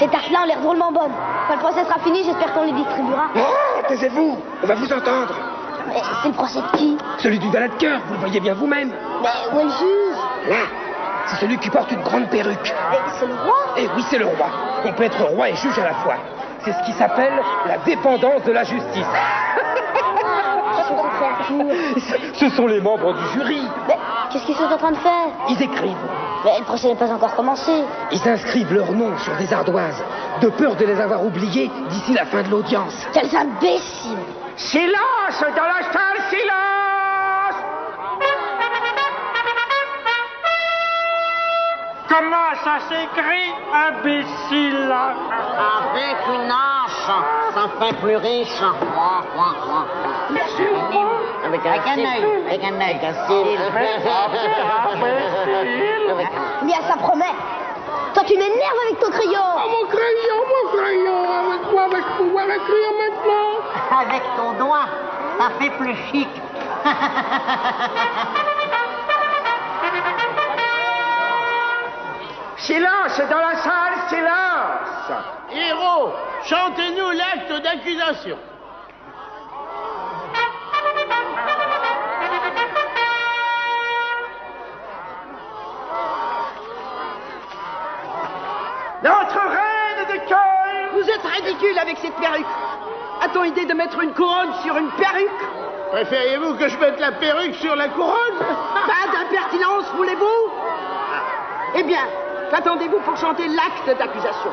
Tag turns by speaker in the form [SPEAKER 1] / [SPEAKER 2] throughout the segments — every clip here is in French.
[SPEAKER 1] Ces tartes-là ont l'air drôlement bonnes. Quand le procès sera fini, j'espère qu'on les distribuera.
[SPEAKER 2] Oh, taisez-vous, on va vous entendre.
[SPEAKER 1] Mais c'est le procès de qui?
[SPEAKER 2] Celui du valet de cœur, vous le voyez bien vous-même.
[SPEAKER 1] Mais où est le juge?
[SPEAKER 2] Là, c'est celui qui porte une grande perruque.
[SPEAKER 1] Mais c'est le roi?
[SPEAKER 2] Eh oui, c'est le roi. On peut être roi et juge à la fois. C'est ce qui s'appelle la dépendance de la justice.
[SPEAKER 1] Qui sont ces créatures?
[SPEAKER 2] Ce sont les membres du jury.
[SPEAKER 1] Mais qu'est-ce qu'ils sont en train de faire?
[SPEAKER 2] Ils écrivent.
[SPEAKER 1] Mais le procès n'est pas encore commencé.
[SPEAKER 2] Ils inscrivent leurs noms sur des ardoises, de peur de les avoir oubliés d'ici la fin de l'audience.
[SPEAKER 1] Quels imbéciles!
[SPEAKER 2] Silence dans la salle, silence!
[SPEAKER 3] Comment ça s'écrit, imbécile?
[SPEAKER 4] Avec une hache, ça fait plus riche. Avec un œil. Avec un œil.
[SPEAKER 1] Bien, ça promet. Toi, tu m'énerves avec ton crayon.
[SPEAKER 2] Oh, mon crayon! Avec quoi vais-je pouvoir écrire maintenant?
[SPEAKER 4] Avec ton doigt, ça fait plus chic.
[SPEAKER 2] Silence dans la salle, silence!
[SPEAKER 3] Héros, chantez-nous l'acte d'accusation.
[SPEAKER 2] Notre reine de cœur!
[SPEAKER 5] Vous êtes ridicule avec cette perruque. A-t-on idée de mettre une couronne sur une perruque?
[SPEAKER 3] Préfériez-vous que je mette la perruque sur la couronne?
[SPEAKER 5] Pas d'impertinence, voulez-vous? Eh bien, qu'attendez-vous pour chanter l'acte d'accusation?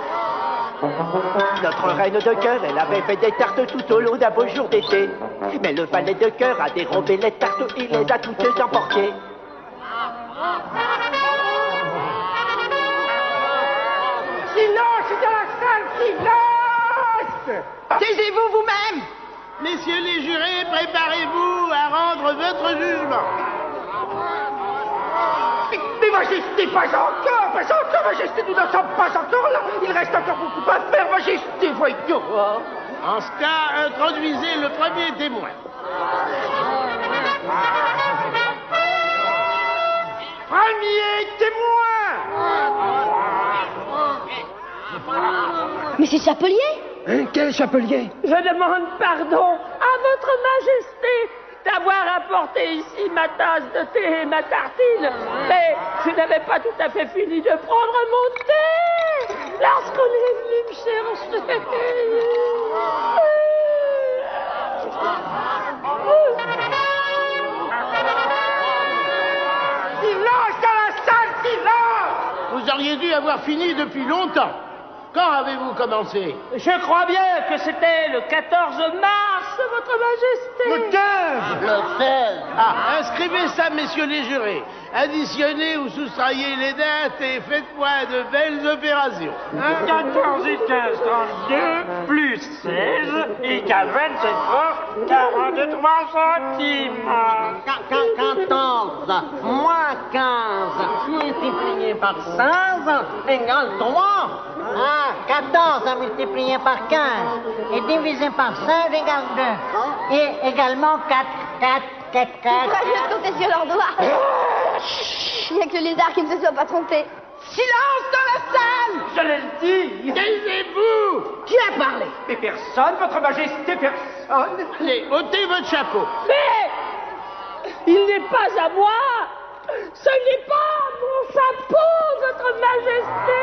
[SPEAKER 6] Notre reine de cœur, elle avait fait des tartes tout au long d'un beau jour d'été. Mais le valet de cœur a dérobé les tartes, il les a toutes emportées.
[SPEAKER 2] Silence dans la salle, silence!
[SPEAKER 5] Taisez-vous vous-même!
[SPEAKER 3] Messieurs les jurés, préparez-vous à rendre votre jugement.
[SPEAKER 2] Mais Majesté, pas encore, Majesté, nous n'en sommes pas encore là. Il reste encore beaucoup à faire, Majesté, voyons.
[SPEAKER 3] En ce cas, introduisez le premier témoin.
[SPEAKER 2] Premier témoin!
[SPEAKER 1] Mais c'est Chapelier?
[SPEAKER 2] Hein, quel chapelier?
[SPEAKER 7] Je demande pardon à votre majesté d'avoir apporté ici ma tasse de thé et ma tartine. Mais je n'avais pas tout à fait fini de prendre mon thé lorsqu'on est venu me chercher.
[SPEAKER 2] Silence dans la salle, silence!
[SPEAKER 3] Vous auriez dû avoir fini depuis longtemps. Quand avez-vous commencé?
[SPEAKER 7] Je crois bien que c'était le 14 mars, votre majesté.
[SPEAKER 3] Le 15! Le 16! Ah, inscrivez ça, messieurs les jurés. Additionnez ou soustrayez les dates et faites-moi de belles opérations.
[SPEAKER 7] 14 et 15, 32, plus 16, égale 27 francs, 43 centimes.
[SPEAKER 4] 14 moins 15 multiplié par 16 égale 3. 14 multiplié par 15 et divisé par 16 égale 2. Et également 4.
[SPEAKER 1] Ils pourraient juste compter sur leurs doigts. Il n'y a que le lézard qui ne se soit pas trompé.
[SPEAKER 5] Silence dans la salle!
[SPEAKER 7] Je l'ai dit.
[SPEAKER 3] Taisez-vous!
[SPEAKER 5] Qui a parlé?
[SPEAKER 7] Mais personne, votre majesté, personne.
[SPEAKER 3] Allez, ôtez votre chapeau.
[SPEAKER 7] Mais il n'est pas à moi. Ce n'est pas mon chapeau, votre majesté.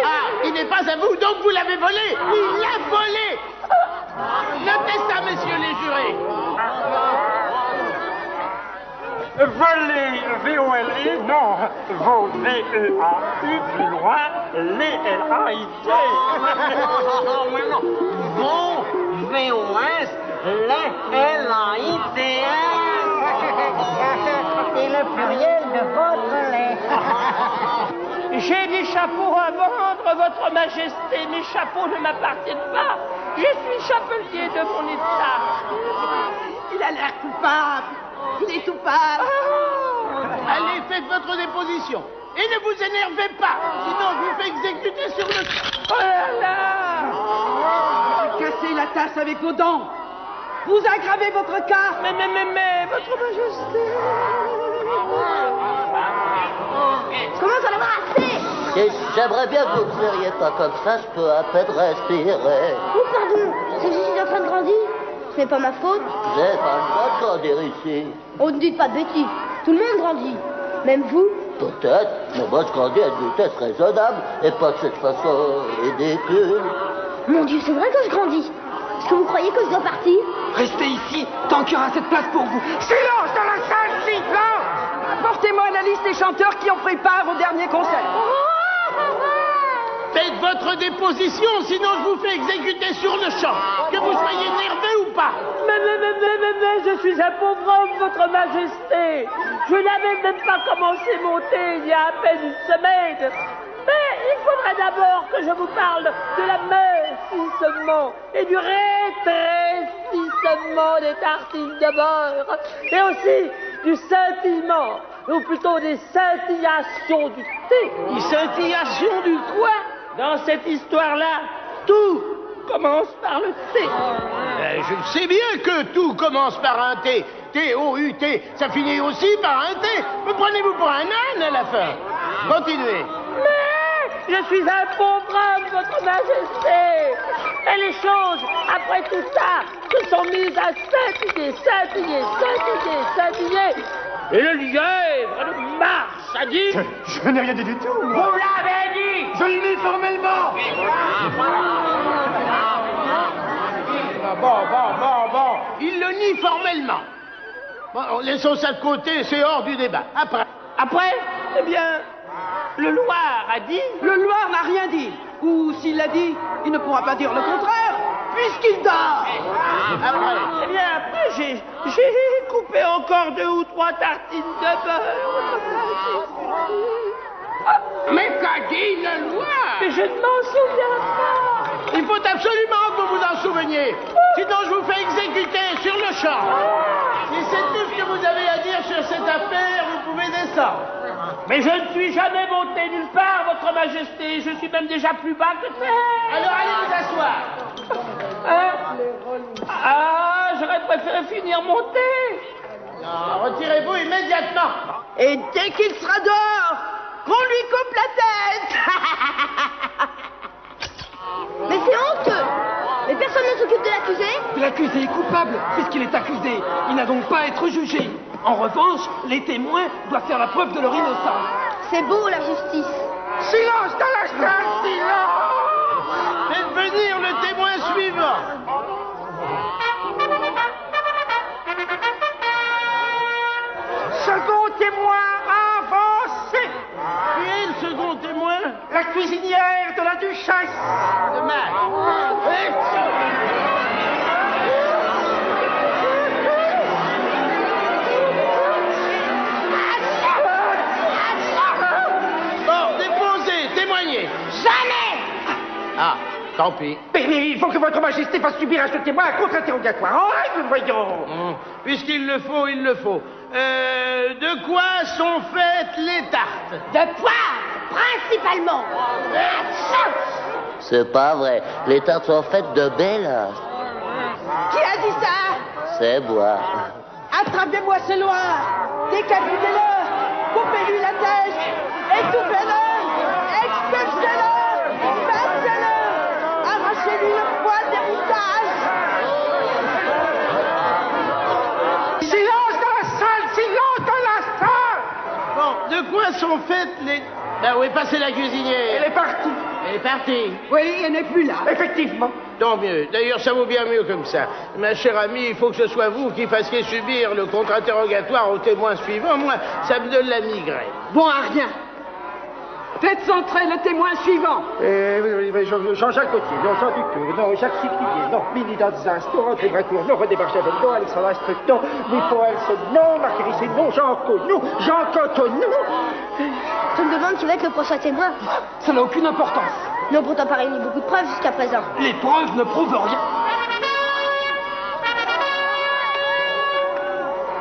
[SPEAKER 3] Ah, il n'est pas à vous, donc vous l'avez volé! Il l'a volé! Notez ça, messieurs les jurés!
[SPEAKER 7] Voler, V-O-L-E, non, V-E-A-U, plus loin, L-A-I-T.
[SPEAKER 4] Bon, V-O-S, L-A-I-T-S. Et le pluriel de votre lait.
[SPEAKER 7] J'ai des chapeaux à vendre, votre majesté. Mes chapeaux ne m'appartiennent pas. Je suis chapelier de mon état.
[SPEAKER 5] Il a l'air coupable. Il est coupable.
[SPEAKER 3] Allez, faites votre déposition. Et ne vous énervez pas, sinon je vous fais exécuter sur le...
[SPEAKER 7] Oh là là!
[SPEAKER 5] Cassez la tasse avec vos dents. Vous aggravez votre cas.
[SPEAKER 7] Mais, votre majesté.
[SPEAKER 1] Je commence à en avoir assez.
[SPEAKER 8] Et j'aimerais bien que vous ne seriez pas comme ça, je peux à peine respirer.
[SPEAKER 1] Oh, pardon, c'est juste une enfant de grandir. Ce n'est pas ma faute.
[SPEAKER 8] J'ai pas le droit de grandir ici.
[SPEAKER 1] Oh, ne dites pas de bêtises. Tout le monde grandit. Même vous.
[SPEAKER 8] Peut-être, mais moi je grandis à une vitesse raisonnable et pas de cette façon ridicule.
[SPEAKER 1] Mon Dieu, c'est vrai que je grandis. Est-ce que vous croyez que je dois partir?
[SPEAKER 5] Restez ici, tant qu'il y aura cette place pour vous.
[SPEAKER 2] Silence dans la salle, silence!
[SPEAKER 5] Apportez-moi la liste des chanteurs qui ont pris part au dernier concert.
[SPEAKER 3] Faites votre déposition, sinon je vous fais exécuter sur le champ. Que vous soyez nerveux ou pas.
[SPEAKER 7] Mais, je suis un pauvre homme, votre majesté. Je n'avais même pas commencé à monter il y a à peine une semaine. Mais il faudrait d'abord que je vous parle de l'amincissement et du rétrécissement des tartines de beurre. Et aussi du scintillement, ou plutôt des scintillations du thé.
[SPEAKER 3] Des scintillations du quoi?
[SPEAKER 7] Dans cette histoire-là, tout commence par le thé.
[SPEAKER 3] Je sais bien que tout commence par un T. T-O-U-T. Ça finit aussi par un T. Me prenez-vous pour un âne à la fin? Continuez.
[SPEAKER 7] Mais je suis un pauvre homme, votre majesté. Et les choses, après tout ça, se sont mises à scintiller. Et le lièvre de marche a dit...
[SPEAKER 2] Je n'ai rien dit du tout.
[SPEAKER 7] Vous l'avez dit.
[SPEAKER 2] Je le dis formellement.
[SPEAKER 3] Bon. Il le nie formellement. Bon, laissons ça de côté, c'est hors du débat.
[SPEAKER 7] Après, eh bien, le Loir a dit...
[SPEAKER 5] Le Loir n'a rien dit. Ou s'il l'a dit, il ne pourra pas dire le contraire, puisqu'il dort.
[SPEAKER 7] Eh bien, après, j'ai coupé encore 2 ou 3 tartines de beurre.
[SPEAKER 2] Mais qu'a dit le Loir?
[SPEAKER 7] Mais je ne m'en souviens pas.
[SPEAKER 3] Il faut absolument que vous vous en souveniez. Sinon, je vous fais exécuter sur le champ. Si c'est tout ce que vous avez à dire sur cette affaire, vous pouvez descendre.
[SPEAKER 7] Mais je ne suis jamais monté nulle part, votre majesté. Je suis même déjà plus bas que terre.
[SPEAKER 3] Alors, allez vous asseoir.
[SPEAKER 7] Hein? Ah, j'aurais préféré finir mon thé.
[SPEAKER 3] Non, retirez-vous immédiatement.
[SPEAKER 5] Et dès qu'il sera dehors, qu'on lui coupe la tête.
[SPEAKER 1] Mais c'est honteux. Mais personne ne s'occupe de l'accusé.
[SPEAKER 5] L'accusé est coupable, puisqu'il est accusé. Il n'a donc pas à être jugé. En revanche, les témoins doivent faire la preuve de leur innocence.
[SPEAKER 1] C'est beau, la justice.
[SPEAKER 2] Silence dans la salle, silence!
[SPEAKER 3] Faites venir le témoin suivant.
[SPEAKER 2] Second témoin avancé!
[SPEAKER 3] Qui est le second témoin?
[SPEAKER 2] La cuisinière de la duchesse!
[SPEAKER 3] De Max. Bon, déposez, témoignez.
[SPEAKER 1] Jamais.
[SPEAKER 3] Ah, tant pis.
[SPEAKER 2] Mais il faut que votre majesté fasse subir à ce témoin un contre-interrogatoire. En règle, voyons!
[SPEAKER 3] Puisqu'il le faut, il le faut. De quoi sont faites les tartes?
[SPEAKER 1] De poivre, principalement.
[SPEAKER 8] C'est pas vrai. Les tartes sont faites de mélange.
[SPEAKER 5] Qui a dit ça?
[SPEAKER 8] C'est moi.
[SPEAKER 5] Attrapez-moi ce Loir, décapitez-le, coupez-lui la tête, étouffez-le, expulsez-le, battez-le, arrachez-lui le poil d'héritage.
[SPEAKER 2] Silence dans la salle! Silence dans la salle!
[SPEAKER 3] Bon, de quoi sont faites les... Ben oui, passez la cuisinière.
[SPEAKER 2] Elle est partie.
[SPEAKER 3] Elle est partie.
[SPEAKER 5] Oui, elle n'est plus là.
[SPEAKER 2] Effectivement.
[SPEAKER 3] Tant mieux. D'ailleurs, ça vaut bien mieux comme ça. Ma chère amie, il faut que ce soit vous qui fassiez subir le contre-interrogatoire au témoin suivant. Moi, ça me donne la migraine.
[SPEAKER 5] Bon à rien. Faites entrer le témoin suivant.
[SPEAKER 2] Jean-Jacques Gauthier, non, Jean Dutour, non, Jacques Siquier, non, Milida Zasto, André Bracourt, non, René Barjavel, non, Alexandre Astruc, non, Louis Poelsen, non, Marc Hérissé, non, Jean Connou, Jean Canton, non.
[SPEAKER 1] Je me demande qui va être le prochain témoin.
[SPEAKER 5] Ça n'a aucune importance.
[SPEAKER 1] Nous n'avons pourtant pas réuni beaucoup de preuves jusqu'à présent.
[SPEAKER 5] Les preuves ne prouvent rien.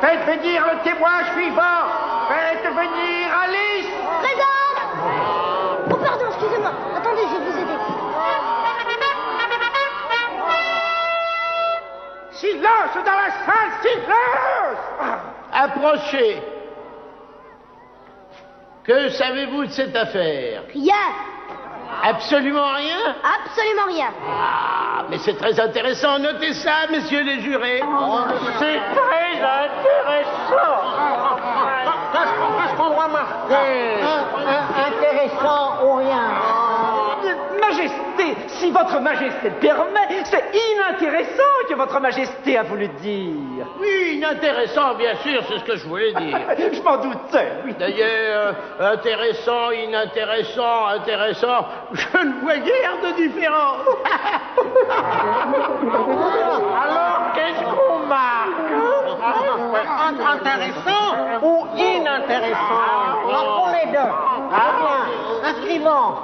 [SPEAKER 2] Faites venir le témoin suivant. Faites venir Alice.
[SPEAKER 1] Présente. Oh pardon, excusez-moi. Attendez, je vais vous aider.
[SPEAKER 2] Silence dans la salle, silence.
[SPEAKER 3] Approchez. Que savez-vous de cette affaire?
[SPEAKER 1] Rien.
[SPEAKER 3] Absolument rien?
[SPEAKER 1] Absolument rien.
[SPEAKER 3] Ah, mais c'est très intéressant. Notez ça, messieurs les jurés.
[SPEAKER 4] C'est très intéressant. Qu'est-ce qu'on doit marquer? Intéressant ou rien?
[SPEAKER 6] Majesté, si votre Majesté le permet, c'est inintéressant que votre Majesté a voulu dire.
[SPEAKER 3] Oui, inintéressant, bien sûr, c'est ce que je voulais dire.
[SPEAKER 6] Je m'en doutais, oui.
[SPEAKER 3] D'ailleurs, intéressant, inintéressant, intéressant, je ne vois guère de différence.
[SPEAKER 4] Alors, qu'est-ce qu'on marque? Intéressant ou inintéressant? Marquons les deux. Bien. Inscrivons.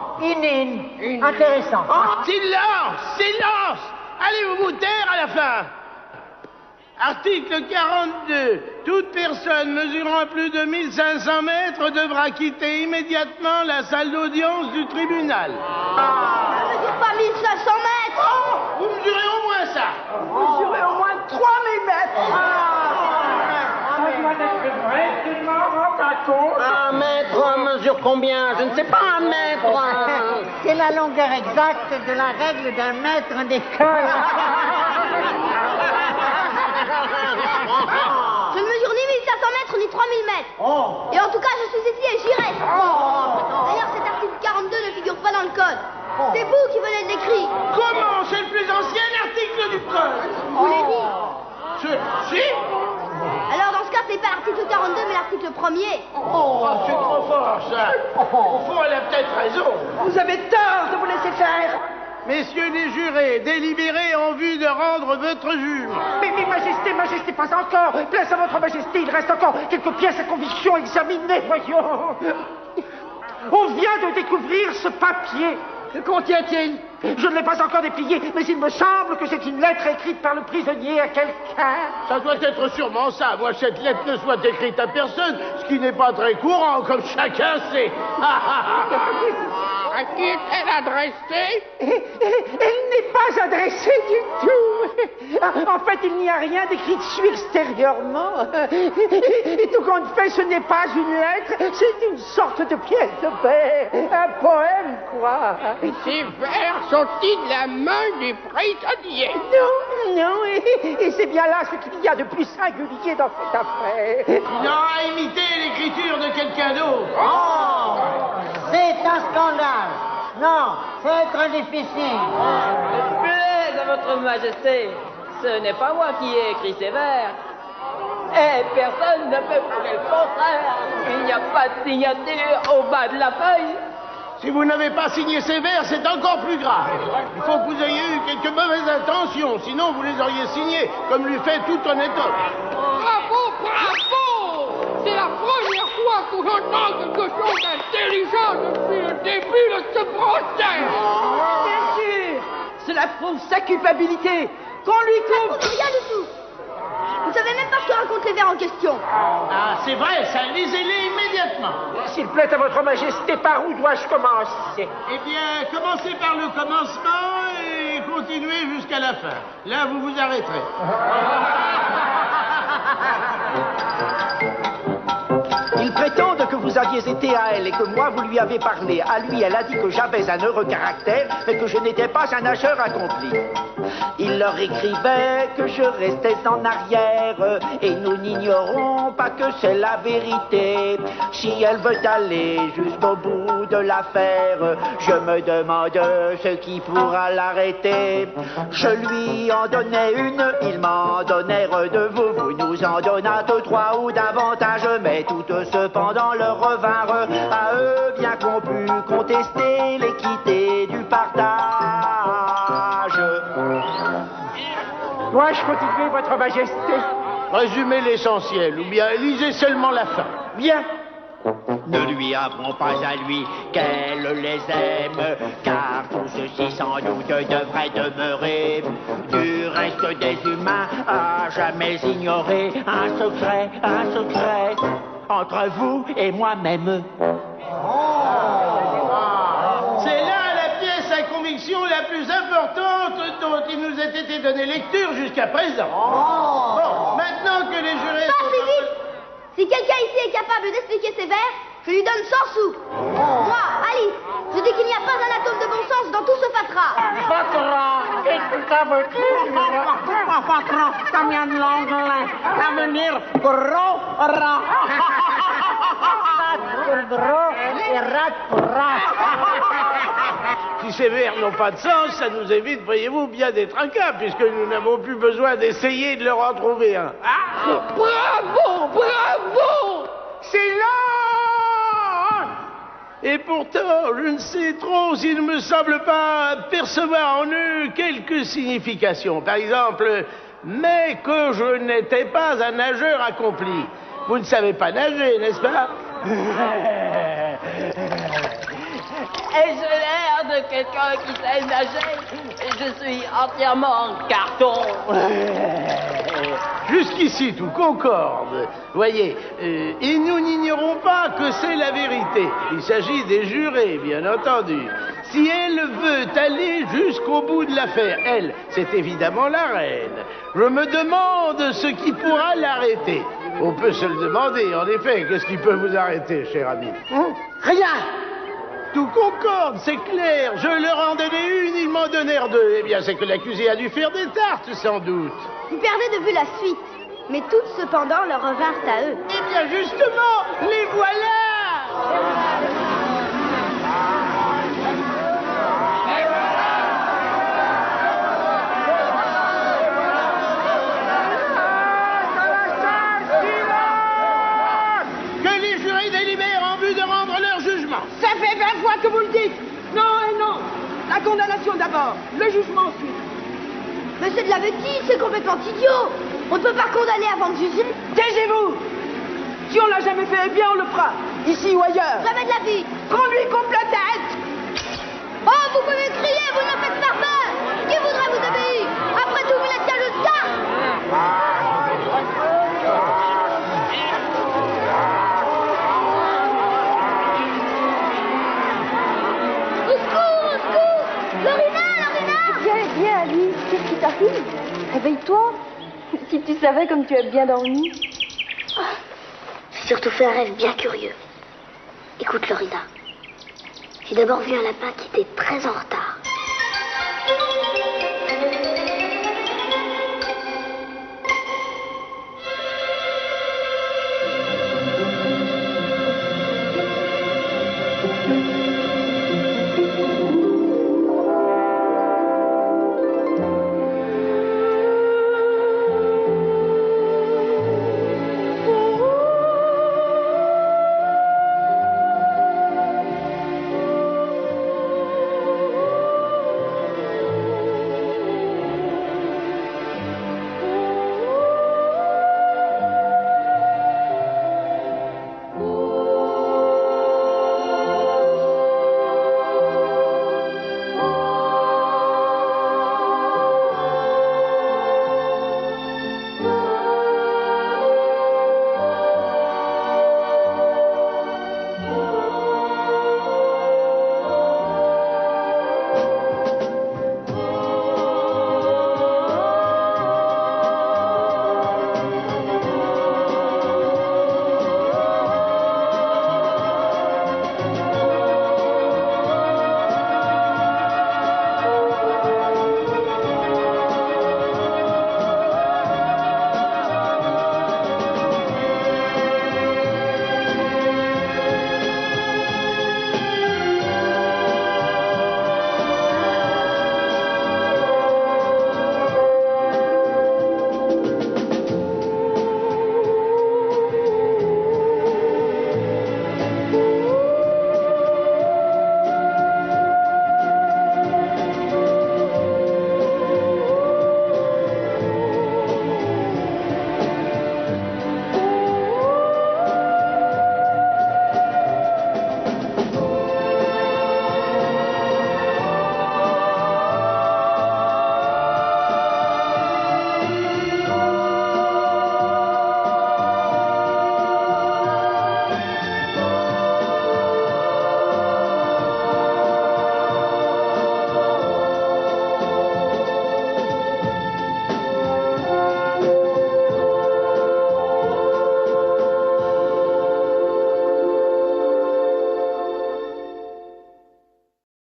[SPEAKER 4] Intéressant.
[SPEAKER 3] Oh, silence! Silence! Allez-vous vous taire à la fin? Article 42. Toute personne mesurant plus de 1500 mètres devra quitter immédiatement la salle d'audience du tribunal.
[SPEAKER 1] Ça ne mesure pas 1500 mètres.
[SPEAKER 3] Oh, vous mesurez au moins ça.
[SPEAKER 6] Vous mesurez au moins 3000 mètres.
[SPEAKER 4] Un mètre mesure combien? Je ne sais pas, un mètre. C'est la longueur exacte de la règle d'un mètre d'école.
[SPEAKER 1] Je ne mesure ni 1500 mètres ni 3000 mètres. Et en tout cas, je suis ici et j'irai. D'ailleurs, cet article 42 ne figure pas dans le code. C'est vous qui venez de l'écrire.
[SPEAKER 3] Comment? C'est le plus ancien article du code.
[SPEAKER 1] Vous l'avez dit.
[SPEAKER 3] Si?
[SPEAKER 1] Alors, dans ce cas, c'est pas l'article 42, mais l'article 1er.
[SPEAKER 3] Oh, c'est trop fort, ça. Au fond, elle a peut-être raison.
[SPEAKER 6] Vous avez tort de vous laisser faire.
[SPEAKER 3] Messieurs les jurés, délibérez en vue de rendre votre jugement.
[SPEAKER 6] Mais Majesté, pas encore. Place à votre Majesté, il reste encore quelques pièces à conviction examinées, voyons. On vient de découvrir ce papier. Que contient-il? Je ne l'ai pas encore déplié, mais il me semble que c'est une lettre écrite par le prisonnier à quelqu'un.
[SPEAKER 3] Ça doit être sûrement ça. Moi, cette lettre ne soit écrite à personne, ce qui n'est pas très courant, comme chacun sait. À qui est-elle adressée?
[SPEAKER 6] Elle n'est pas adressée du tout. En fait, il n'y a rien d'écrit dessus extérieurement. Et tout compte fait, ce n'est pas une lettre, c'est une sorte de pièce de vers, un poème, quoi.
[SPEAKER 7] Ces vers sont-ils de la main du prisonnier?
[SPEAKER 6] Non, et c'est bien là ce qu'il y a de plus singulier dans cette affaire.
[SPEAKER 3] Il aura imité l'écriture de quelqu'un d'autre.
[SPEAKER 4] C'est un scandale. Non, c'est très difficile.
[SPEAKER 7] Plaise à votre majesté, ce n'est pas moi qui ai écrit ces vers. Et personne ne peut prouver le contraire. Il n'y a pas de signature au bas de la feuille.
[SPEAKER 3] Si vous n'avez pas signé ces vers, c'est encore plus grave. Il faut que vous ayez eu quelques mauvaises intentions, sinon vous les auriez signés, comme lui fait tout honnête homme.
[SPEAKER 7] Bravo, bravo! C'est la première fois que j'entends quelque chose d'intelligent depuis le début de ce procès.
[SPEAKER 6] Bien sûr, cela prouve sa culpabilité. Qu'on lui
[SPEAKER 1] Ça
[SPEAKER 6] coupe.
[SPEAKER 1] compte rien du tout. Vous savez même pas ce que racontent les vers en question.
[SPEAKER 3] Ah, c'est vrai, ça, lisez-les immédiatement.
[SPEAKER 6] S'il plaît à votre Majesté, par où dois-je commencer?
[SPEAKER 3] Eh bien, commencez par le commencement et continuez jusqu'à la fin. Là, vous vous arrêterez.
[SPEAKER 6] Ils prétendent que vous aviez été à elle et que moi vous lui avez parlé. À lui, elle a dit que j'avais un heureux caractère et que je n'étais pas un nageur accompli. Il leur écrivait que je restais en arrière et nous n'ignorons pas que c'est la vérité. Si elle veut aller jusqu'au bout de l'affaire, je me demande ce qui pourra l'arrêter. Je lui en donnais une, il m'en donnèrent de vous. Vous nous en donnâtes 3 ou davantage, mais toutes cependant leur revinrent à eux, bien qu'on pût contester l'équité du partage. Dois-je continuer, votre Majesté?
[SPEAKER 3] Résumez l'essentiel, ou bien lisez seulement la fin.
[SPEAKER 6] Bien. Ne lui avons pas à lui qu'elle les aime, car tout ceci sans doute devrait demeurer du reste des humains à jamais ignorer un secret entre vous et moi-même.
[SPEAKER 3] C'est là la pièce à conviction la plus importante dont il nous a été donné lecture jusqu'à présent. Bon, maintenant que les jurés
[SPEAKER 1] Pas
[SPEAKER 3] sont...
[SPEAKER 1] si vite. Si quelqu'un ici est capable d'expliquer ces vers, je lui donne 100 sous. Moi, Alice, je dis qu'il n'y a pas un atome de bon sens dans tout ce fatras.
[SPEAKER 4] Patron, qu'est-ce que ça veut dire? Patron, ça vient de l'anglais. Ça veut dire gros rat. Rat pour gros et rat pour rat.
[SPEAKER 3] Si ces vers n'ont pas de sens, ça nous évite, voyez-vous, bien des tracas, puisque nous n'avons plus besoin d'essayer de leur en trouver un. Ah!
[SPEAKER 7] Bravo, bravo!
[SPEAKER 3] C'est là! Et pourtant, je ne sais trop s'il ne me semble pas percevoir en eux quelques significations. Par exemple, mais que je n'étais pas un nageur accompli. Vous ne savez pas nager, n'est-ce pas?
[SPEAKER 7] Ai-je l'air de quelqu'un qui sait nager? Je suis entièrement en carton.
[SPEAKER 3] Jusqu'ici, tout concorde. Voyez, et nous n'ignorons pas que c'est la vérité. Il s'agit des jurés, bien entendu. Si elle veut aller jusqu'au bout de l'affaire, elle, c'est évidemment la reine. Je me demande ce qui pourra l'arrêter. On peut se le demander, en effet. Qu'est-ce qui peut vous arrêter, cher ami?
[SPEAKER 4] Rien.
[SPEAKER 3] Tout concorde, c'est clair. Je leur en donnais une, ils m'en donnèrent deux. Eh bien, c'est que l'accusé a dû faire des tartes, sans doute.
[SPEAKER 1] Vous perdez de vue la suite. Mais toutes, cependant, leur revinrent à eux.
[SPEAKER 3] Eh bien, justement, les voilà! Que les jurés délibèrent en vue de rendre leur jugement.
[SPEAKER 5] Ça fait 20 fois que vous le dites. Non et non. La condamnation d'abord, le jugement ensuite.
[SPEAKER 1] Mais c'est de la bêtise, c'est complètement idiot. On ne peut pas condamner avant de juger.
[SPEAKER 5] Taisez-vous. Si on l'a jamais fait, eh bien on le fera. Ici ou ailleurs.
[SPEAKER 1] Jamais de la vie.
[SPEAKER 5] Qu'on lui coupe la tête.
[SPEAKER 1] Oh, vous pouvez crier, vous ne faites pas peur. Qui voudrait vous obéir? Après tout, vous n'êtes qu'un jeu de cartes. Au secours, au secours. Lorina, Lorina.
[SPEAKER 9] Viens, Alice, qu'est-ce qui t'arrive? Réveille-toi. Si tu savais comme tu as bien dormi.
[SPEAKER 1] J'ai surtout fait un rêve bien curieux. Écoute, Lorina. J'ai d'abord vu un lapin qui était très en retard.